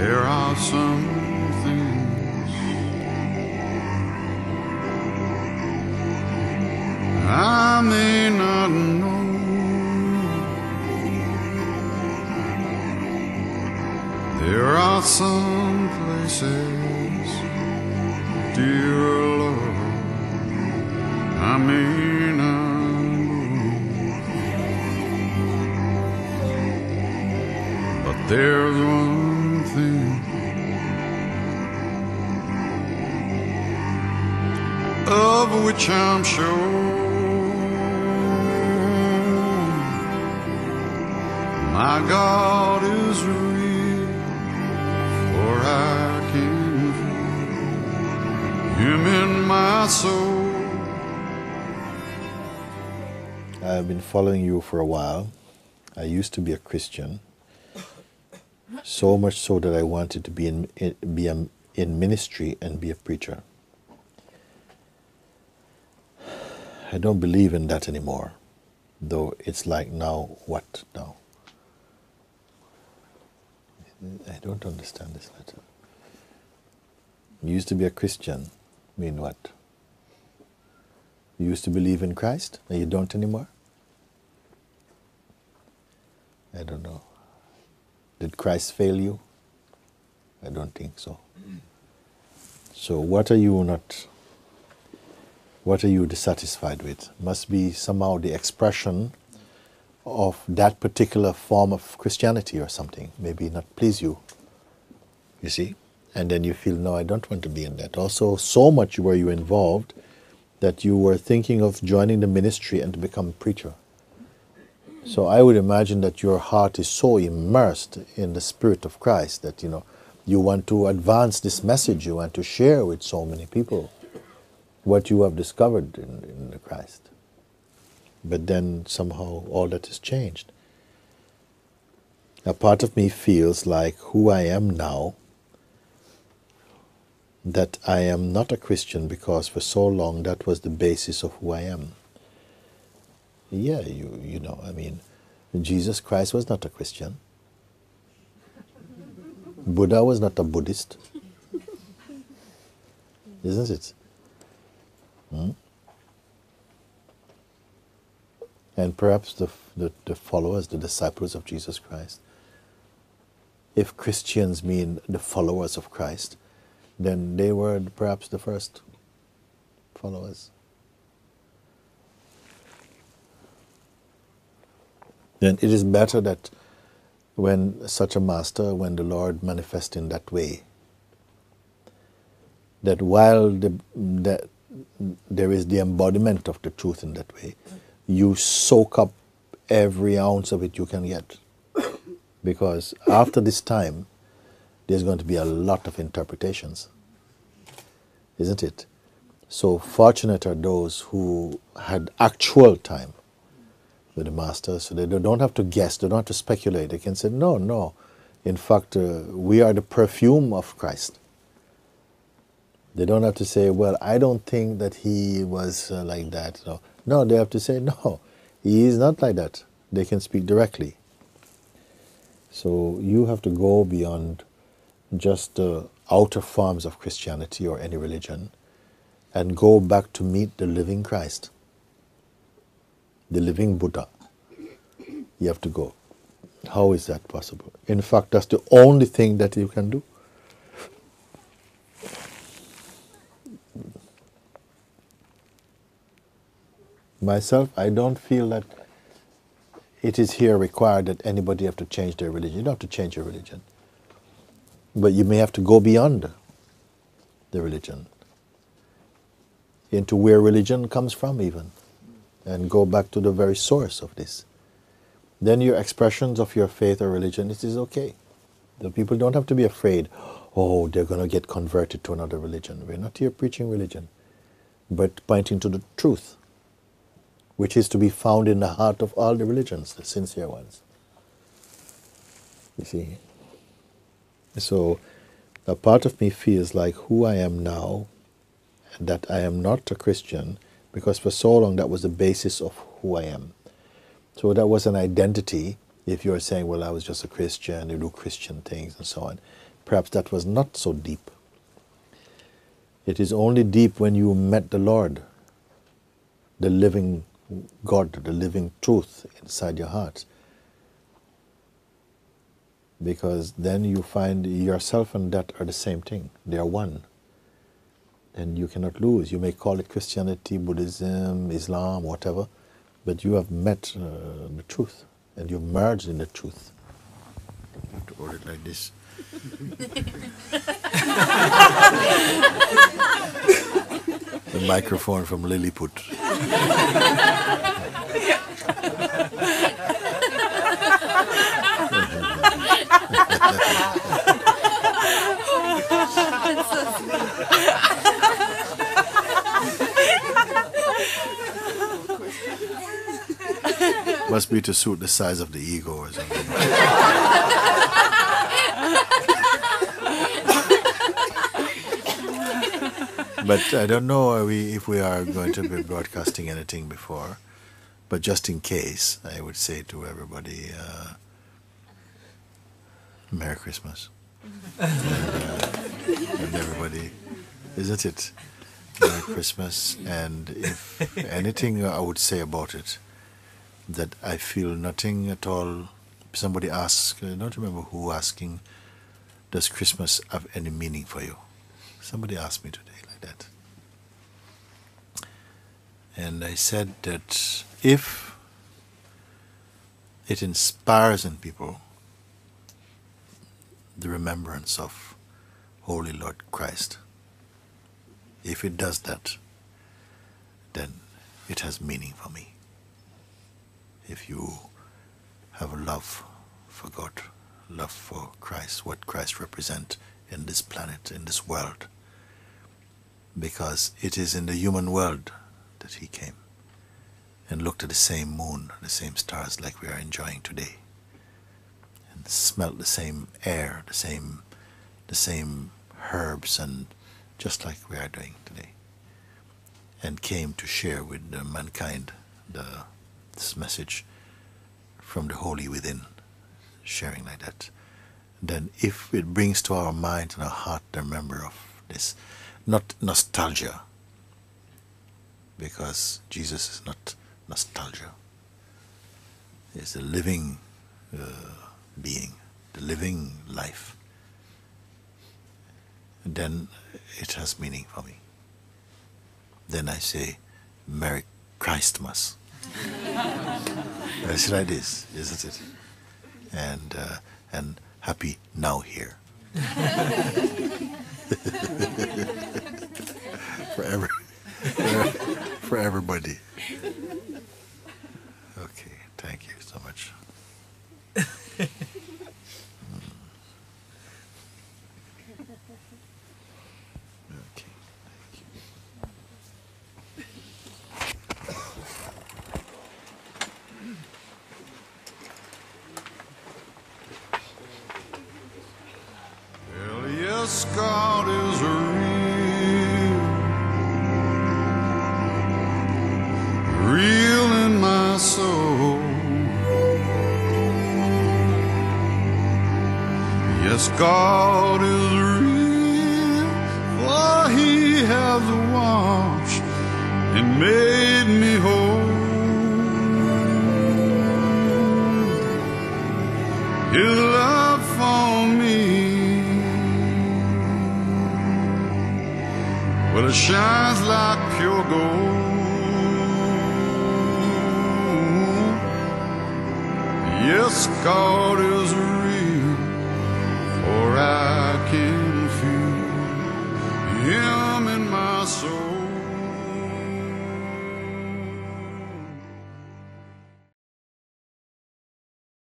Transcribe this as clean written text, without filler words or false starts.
There are some things I may not know. There are some places, dear Lord, I may not go. But there's one thing of which I'm sure. My God is real, for I can feel Him in my soul. I've been following you for a while. I used to be a Christian, so much so that I wanted to be in ministry and be a preacher. I don't believe in that anymore, though it's like now, what now? I don't understand this letter. You used to be a Christian, mean what? You used to believe in Christ, and you don't anymore? I don't know. Did Christ fail you? I don't think so. So what are you dissatisfied with? Must be somehow the expression of that particular form of Christianity or something. Maybe not please you, you see? And then you feel, no, I don't want to be in that. Also, so much were you involved that you were thinking of joining the ministry and to become a preacher. So I would imagine that your heart is so immersed in the Spirit of Christ that, you want to advance this message, you want to share with so many people what you have discovered in the Christ. But then somehow all that has changed. A part of me feels like who I am now, that I am not a Christian because for so long that was the basis of who I am. Yeah, you know, I mean, Jesus Christ was not a Christian. Buddha was not a Buddhist. Isn't it? And perhaps the followers, the disciples of Jesus Christ. If Christians mean the followers of Christ, then they were perhaps the first followers. Then it is better that when such a master, when the Lord manifests in that way, that while there is the embodiment of the truth in that way, you soak up every ounce of it you can get. Because after this time, there's going to be a lot of interpretations. Isn't it? So fortunate are those who had actual time with the Master, so they don't have to guess, they don't have to speculate. They can say, no. In fact, we are the perfume of Christ. They don't have to say, well, I don't think that he was like that. No, they have to say, no, he is not like that. They can speak directly. So you have to go beyond just the outer forms of Christianity or any religion and go back to meet the living Christ, the living Buddha. You have to go. How is that possible? In fact, that's the only thing that you can do. Myself, I don't feel that it is here required that anybody have to change their religion. You don't have to change your religion. But you may have to go beyond the religion, into where religion comes from even, and go back to the very source of this. Then your expressions of your faith or religion, it is okay. The people don't have to be afraid, oh, they're going to get converted to another religion. We're not here preaching religion, but pointing to the truth, which is to be found in the heart of all the religions, the sincere ones. You see? So a part of me feels like who I am now, and that I am not a Christian, because for so long that was the basis of who I am. So that was an identity. If you're saying, well, I was just a Christian, you do Christian things and so on, perhaps that was not so deep. It is only deep when you met the Lord, the living God, the living truth inside your heart. Because then you find yourself and that are the same thing. They are one. And you cannot lose. You may call it Christianity, Buddhism, Islam, whatever, but you have met the truth, and you merged in the truth. You have to hold it like this. The microphone from Lilliput. Must be to suit the size of the ego or something. But I don't know if we are going to be broadcasting anything before. But just in case, I would say to everybody, Merry Christmas. And everybody, isn't it? Merry Christmas. And if anything I would say about it, that I feel nothing at all. Somebody asks, I don't remember who asking, does Christmas have any meaning for you? Somebody asked me today like that. And I said that if it inspires in people the remembrance of Holy Lord Christ, if it does that, then it has meaning for me. If you have a love for God, love for Christ, what Christ represents in this planet, in this world, because it is in the human world that he came and looked at the same moon, the same stars like we are enjoying today, and smelt the same air, the same herbs, and just like we are doing today, and came to share with mankind this message from the holy within, sharing like that. Then if it brings to our mind and our heart the memory of this, not nostalgia, because Jesus is not nostalgia. He is the living being, the living life. And then it has meaning for me. Then I say, Merry Christmas. It's like this, isn't it? And happy now here. for everybody. Okay, thank you so much. Okay, thank you. Well, yes, God is real in my soul. Yes, God is real, for he has washed and made me whole. His love for me, well, it shines like pure gold. Yes, God is real, for I